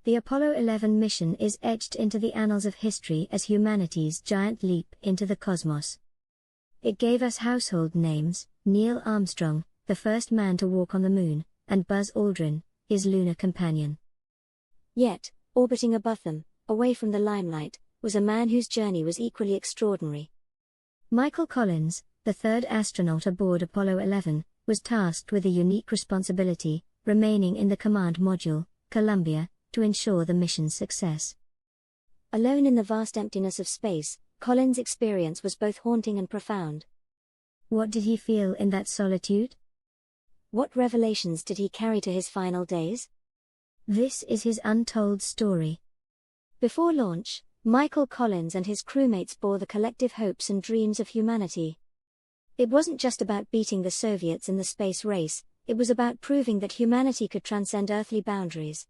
The Apollo 11 mission is etched into the annals of history as humanity's giant leap into the cosmos. It gave us household names: Neil Armstrong, the first man to walk on the moon, and Buzz Aldrin, his lunar companion. Yet, orbiting above them, away from the limelight, was a man whose journey was equally extraordinary. Michael Collins, the third astronaut aboard Apollo 11, was tasked with a unique responsibility, remaining in the command module, Columbia, to ensure the mission's success. Alone in the vast emptiness of space, Collins' experience was both haunting and profound. What did he feel in that solitude? What revelations did he carry to his final days? This is his untold story. Before launch, Michael Collins and his crewmates bore the collective hopes and dreams of humanity. It wasn't just about beating the Soviets in the space race, it was about proving that humanity could transcend earthly boundaries.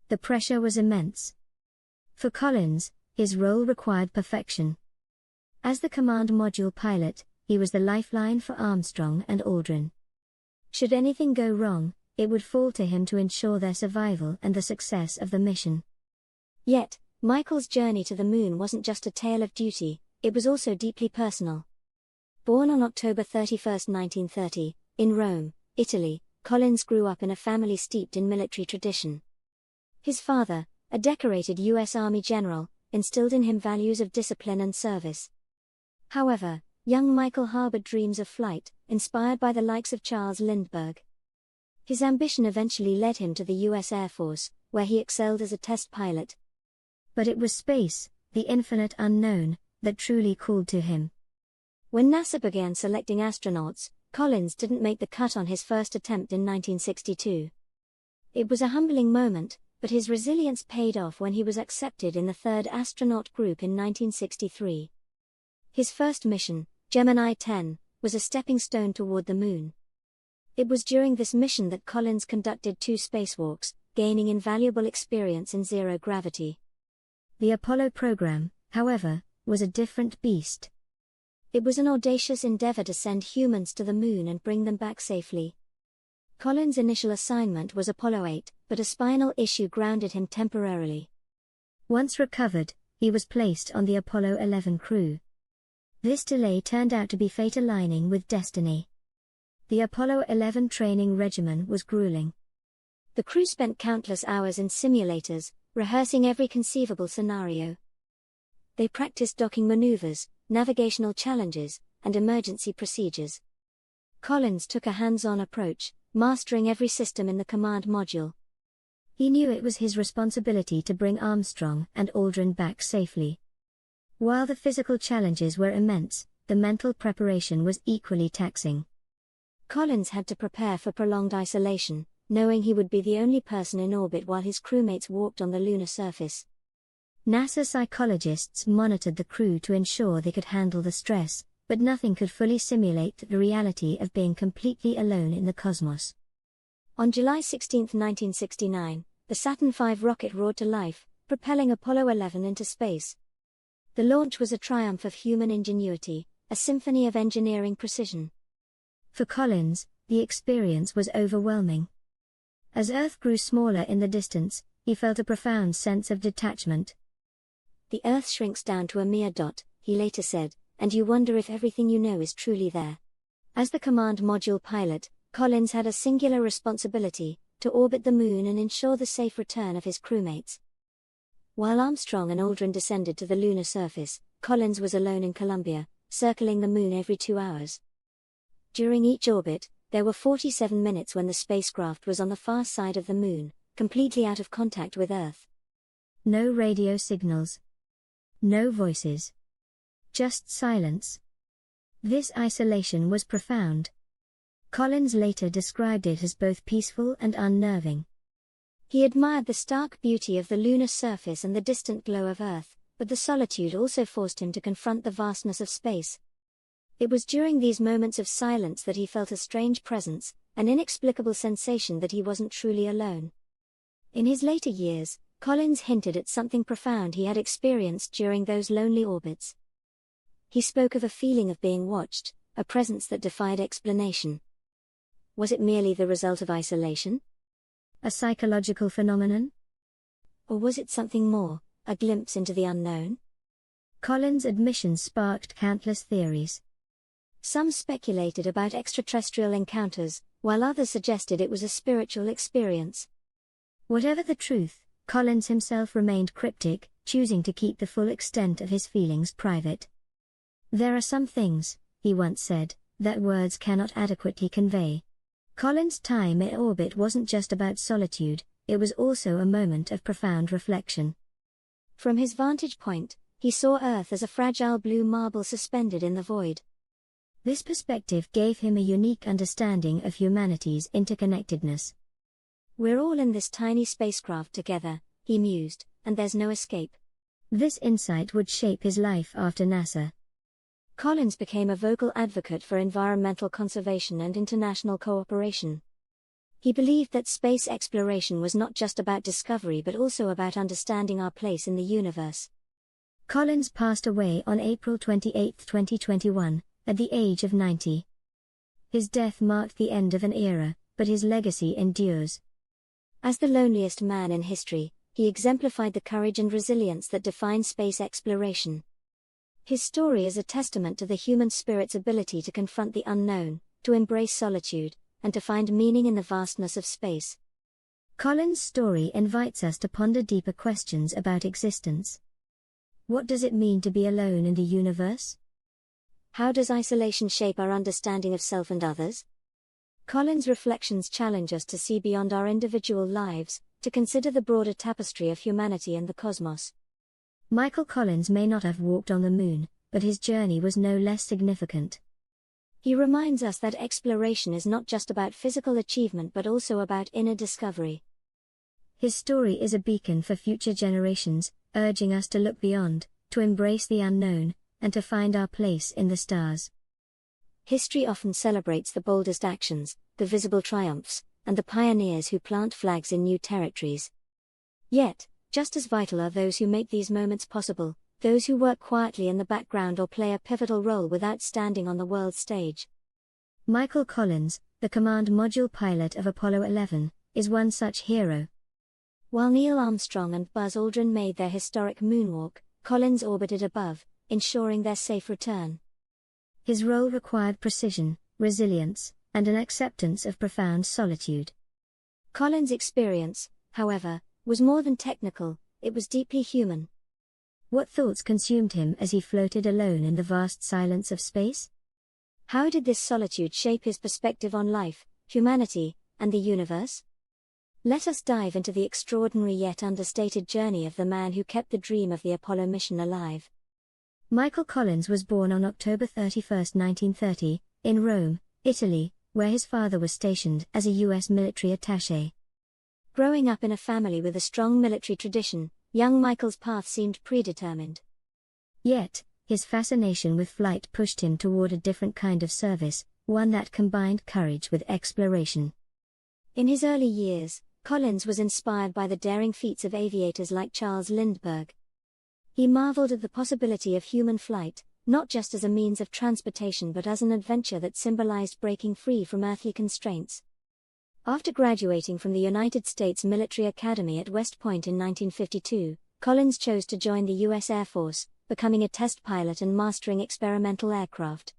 The pressure was immense. For Collins, his role required perfection. As the command module pilot, he was the lifeline for Armstrong and Aldrin. Should anything go wrong, it would fall to him to ensure their survival and the success of the mission. Yet, Michael's journey to the moon wasn't just a tale of duty, it was also deeply personal. Born on October 31, 1930, in Rome, Italy, Collins grew up in a family steeped in military tradition. His father, a decorated U.S. Army general, instilled in him values of discipline and service. However, young Michael harbored dreams of flight, inspired by the likes of Charles Lindbergh. His ambition eventually led him to the U.S. Air Force, where he excelled as a test pilot. But it was space, the infinite unknown, that truly called to him. When NASA began selecting astronauts, Collins didn't make the cut on his first attempt in 1962. It was a humbling moment, but his resilience paid off when he was accepted in the third astronaut group in 1963. His first mission, Gemini 10, was a stepping stone toward the moon. It was during this mission that Collins conducted 2 spacewalks, gaining invaluable experience in zero gravity. The Apollo program, however, was a different beast. It was an audacious endeavor to send humans to the moon and bring them back safely. Collins' initial assignment was Apollo 8, but a spinal issue grounded him temporarily. Once recovered, he was placed on the Apollo 11 crew. This delay turned out to be fate aligning with destiny. The Apollo 11 training regimen was grueling. The crew spent countless hours in simulators, rehearsing every conceivable scenario. They practiced docking maneuvers, navigational challenges, and emergency procedures. Collins took a hands-on approach, mastering every system in the command module. He knew it was his responsibility to bring Armstrong and Aldrin back safely. While the physical challenges were immense, the mental preparation was equally taxing. Collins had to prepare for prolonged isolation, knowing he would be the only person in orbit while his crewmates walked on the lunar surface. NASA psychologists monitored the crew to ensure they could handle the stress, but nothing could fully simulate the reality of being completely alone in the cosmos. On July 16, 1969, the Saturn V rocket roared to life, propelling Apollo 11 into space. The launch was a triumph of human ingenuity, a symphony of engineering precision. For Collins, the experience was overwhelming. As Earth grew smaller in the distance, he felt a profound sense of detachment. "The Earth shrinks down to a mere dot," he later said, "and you wonder if everything you know is truly there." As the command module pilot, Collins had a singular responsibility, to orbit the moon and ensure the safe return of his crewmates. While Armstrong and Aldrin descended to the lunar surface, Collins was alone in Columbia, circling the moon every 2 hours. During each orbit, there were 47 minutes when the spacecraft was on the far side of the moon, completely out of contact with Earth. No radio signals. No voices. Just silence. This isolation was profound. Collins later described it as both peaceful and unnerving. He admired the stark beauty of the lunar surface and the distant glow of Earth, but the solitude also forced him to confront the vastness of space. It was during these moments of silence that he felt a strange presence, an inexplicable sensation that he wasn't truly alone. In his later years, Collins hinted at something profound he had experienced during those lonely orbits. He spoke of a feeling of being watched, a presence that defied explanation. Was it merely the result of isolation? A psychological phenomenon? Or was it something more, a glimpse into the unknown? Collins' admission sparked countless theories. Some speculated about extraterrestrial encounters, while others suggested it was a spiritual experience. Whatever the truth, Collins himself remained cryptic, choosing to keep the full extent of his feelings private. "There are some things," he once said, "that words cannot adequately convey." Collins' time in orbit wasn't just about solitude, it was also a moment of profound reflection. From his vantage point, he saw Earth as a fragile blue marble suspended in the void. This perspective gave him a unique understanding of humanity's interconnectedness. "We're all in this tiny spacecraft together," he mused, "and there's no escape." This insight would shape his life after NASA. Collins became a vocal advocate for environmental conservation and international cooperation. He believed that space exploration was not just about discovery but also about understanding our place in the universe. Collins passed away on April 28, 2021, at the age of 90. His death marked the end of an era, but his legacy endures. As the loneliest man in history, he exemplified the courage and resilience that define space exploration. His story is a testament to the human spirit's ability to confront the unknown, to embrace solitude, and to find meaning in the vastness of space. Collins' story invites us to ponder deeper questions about existence. What does it mean to be alone in the universe? How does isolation shape our understanding of self and others? Collins' reflections challenge us to see beyond our individual lives, to consider the broader tapestry of humanity and the cosmos. Michael Collins may not have walked on the moon, but his journey was no less significant. He reminds us that exploration is not just about physical achievement but also about inner discovery. His story is a beacon for future generations, urging us to look beyond, to embrace the unknown, and to find our place in the stars. History often celebrates the boldest actions, the visible triumphs, and the pioneers who plant flags in new territories. Yet, just as vital are those who make these moments possible, those who work quietly in the background or play a pivotal role without standing on the world stage. Michael Collins, the command module pilot of Apollo 11, is one such hero. While Neil Armstrong and Buzz Aldrin made their historic moonwalk, Collins orbited above, ensuring their safe return. His role required precision, resilience, and an acceptance of profound solitude. Collins' experience, however, was more than technical, it was deeply human. What thoughts consumed him as he floated alone in the vast silence of space? How did this solitude shape his perspective on life, humanity, and the universe? Let us dive into the extraordinary yet understated journey of the man who kept the dream of the Apollo mission alive. Michael Collins was born on October 31, 1930, in Rome, Italy, where his father was stationed as a U.S. military attaché. Growing up in a family with a strong military tradition, young Michael's path seemed predetermined. Yet, his fascination with flight pushed him toward a different kind of service, one that combined courage with exploration. In his early years, Collins was inspired by the daring feats of aviators like Charles Lindbergh. He marveled at the possibility of human flight, not just as a means of transportation but as an adventure that symbolized breaking free from earthly constraints. After graduating from the United States Military Academy at West Point in 1952, Collins chose to join the U.S. Air Force, becoming a test pilot and mastering experimental aircraft.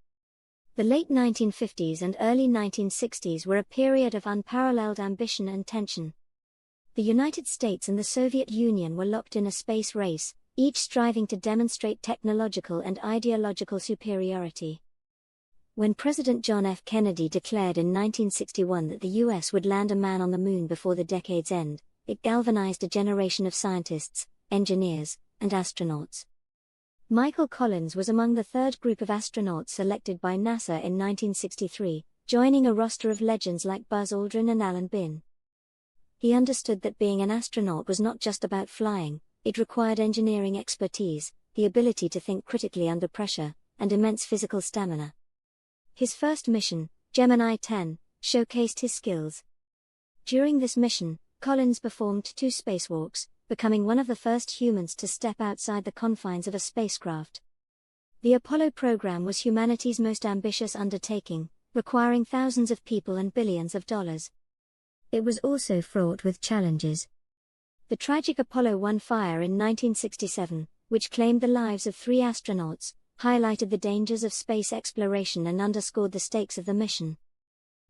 The late 1950s and early 1960s were a period of unparalleled ambition and tension. The United States and the Soviet Union were locked in a space race, each striving to demonstrate technological and ideological superiority. When President John F. Kennedy declared in 1961 that the U.S. would land a man on the moon before the decade's end, it galvanized a generation of scientists, engineers, and astronauts. Michael Collins was among the third group of astronauts selected by NASA in 1963, joining a roster of legends like Buzz Aldrin and Alan Bin. He understood that being an astronaut was not just about flying, it required engineering expertise, the ability to think critically under pressure, and immense physical stamina. His first mission, Gemini 10, showcased his skills. During this mission, Collins performed 2 spacewalks, becoming one of the first humans to step outside the confines of a spacecraft. The Apollo program was humanity's most ambitious undertaking, requiring thousands of people and billions of dollars. It was also fraught with challenges. The tragic Apollo 1 fire in 1967, which claimed the lives of 3 astronauts, highlighted the dangers of space exploration and underscored the stakes of the mission.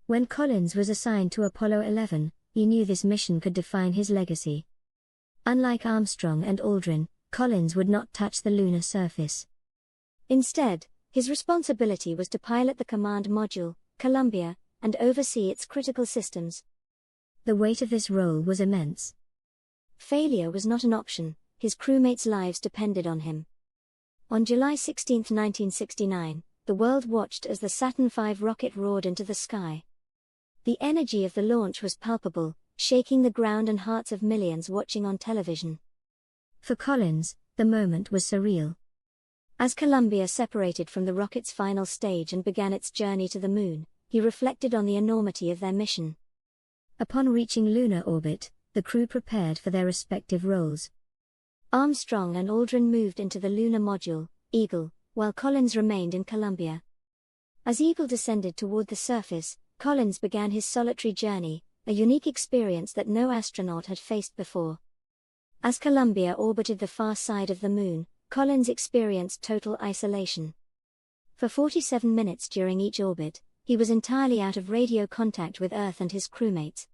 When Collins was assigned to Apollo 11, he knew this mission could define his legacy. Unlike Armstrong and Aldrin, Collins would not touch the lunar surface. Instead, his responsibility was to pilot the command module, Columbia, and oversee its critical systems. The weight of this role was immense. Failure was not an option, his crewmates' lives depended on him. On July 16, 1969, the world watched as the Saturn V rocket roared into the sky. The energy of the launch was palpable, shaking the ground and hearts of millions watching on television. For Collins, the moment was surreal. As Columbia separated from the rocket's final stage and began its journey to the moon, he reflected on the enormity of their mission. Upon reaching lunar orbit, the crew prepared for their respective roles. Armstrong and Aldrin moved into the lunar module, Eagle, while Collins remained in Columbia. As Eagle descended toward the surface, Collins began his solitary journey, a unique experience that no astronaut had faced before. As Columbia orbited the far side of the moon, Collins experienced total isolation. For 47 minutes during each orbit, he was entirely out of radio contact with Earth and his crewmates.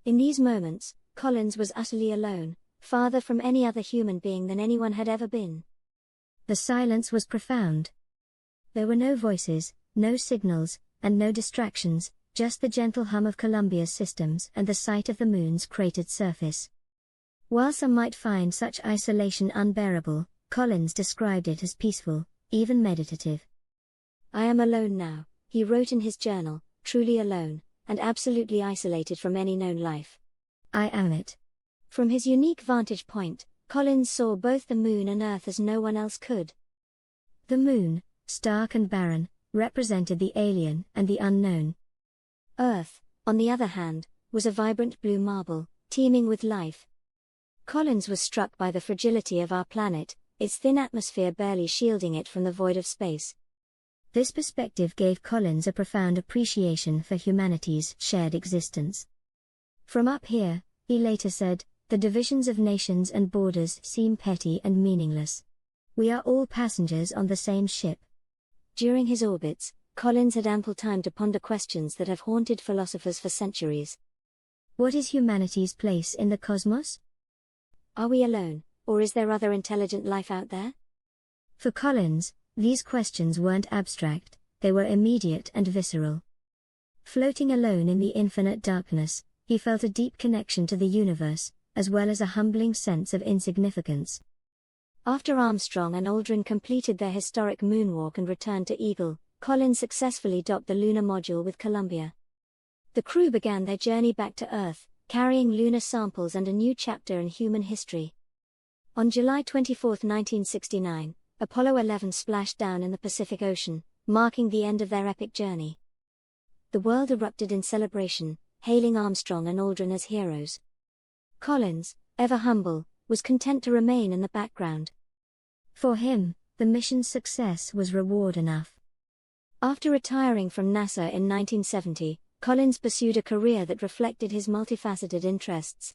In these moments, Collins was utterly alone, farther from any other human being than anyone had ever been. The silence was profound. There were no voices, no signals, and no distractions, just the gentle hum of Columbia's systems and the sight of the moon's cratered surface. While some might find such isolation unbearable, Collins described it as peaceful, even meditative. "I am alone now," he wrote in his journal, "truly alone, and absolutely isolated from any known life. I am it." From his unique vantage point, Collins saw both the moon and Earth as no one else could. The moon, stark and barren, represented the alien and the unknown. Earth, on the other hand, was a vibrant blue marble, teeming with life. Collins was struck by the fragility of our planet, its thin atmosphere barely shielding it from the void of space. This perspective gave Collins a profound appreciation for humanity's shared existence. "From up here," he later said, "the divisions of nations and borders seem petty and meaningless. We are all passengers on the same ship." During his orbits, Collins had ample time to ponder questions that have haunted philosophers for centuries. What is humanity's place in the cosmos? Are we alone, or is there other intelligent life out there? For Collins, these questions weren't abstract, they were immediate and visceral. Floating alone in the infinite darkness, he felt a deep connection to the universe, as well as a humbling sense of insignificance. After Armstrong and Aldrin completed their historic moonwalk and returned to Eagle, Collins successfully docked the lunar module with Columbia. The crew began their journey back to Earth, carrying lunar samples and a new chapter in human history. On July 24, 1969, Apollo 11 splashed down in the Pacific Ocean, marking the end of their epic journey. The world erupted in celebration, hailing Armstrong and Aldrin as heroes. Collins, ever humble, was content to remain in the background. For him, the mission's success was reward enough. After retiring from NASA in 1970, Collins pursued a career that reflected his multifaceted interests.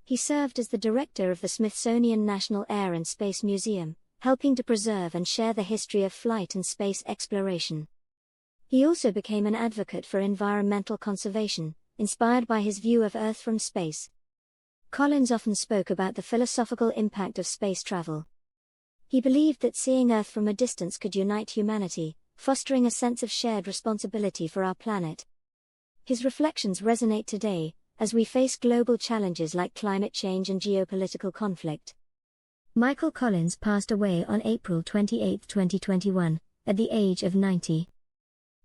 He served as the director of the Smithsonian National Air and Space Museum, helping to preserve and share the history of flight and space exploration. He also became an advocate for environmental conservation, inspired by his view of Earth from space. Collins often spoke about the philosophical impact of space travel. He believed that seeing Earth from a distance could unite humanity, fostering a sense of shared responsibility for our planet. His reflections resonate today, as we face global challenges like climate change and geopolitical conflict. Michael Collins passed away on April 28, 2021, at the age of 90.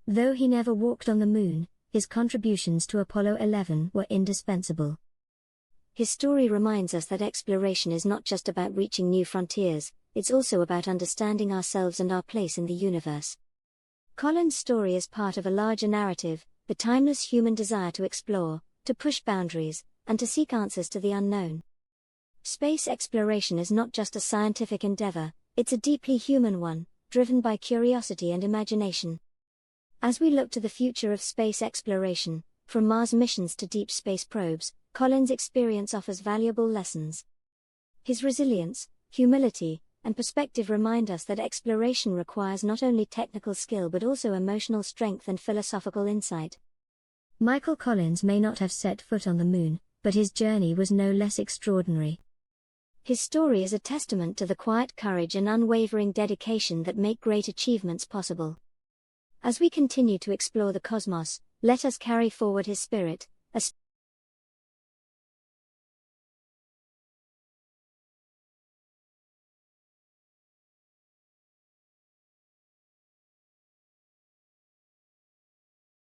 Though he never walked on the moon, his contributions to Apollo 11 were indispensable. His story reminds us that exploration is not just about reaching new frontiers, it's also about understanding ourselves and our place in the universe. Collins' story is part of a larger narrative, the timeless human desire to explore, to push boundaries, and to seek answers to the unknown. Space exploration is not just a scientific endeavor, it's a deeply human one, driven by curiosity and imagination. As we look to the future of space exploration, From Mars missions to deep space probes, Collins' experience offers valuable lessons. His resilience, humility, and perspective remind us that exploration requires not only technical skill but also emotional strength and philosophical insight. Michael Collins may not have set foot on the moon, but his journey was no less extraordinary. His story is a testament to the quiet courage and unwavering dedication that make great achievements possible. As we continue to explore the cosmos, let us carry forward his spirit, a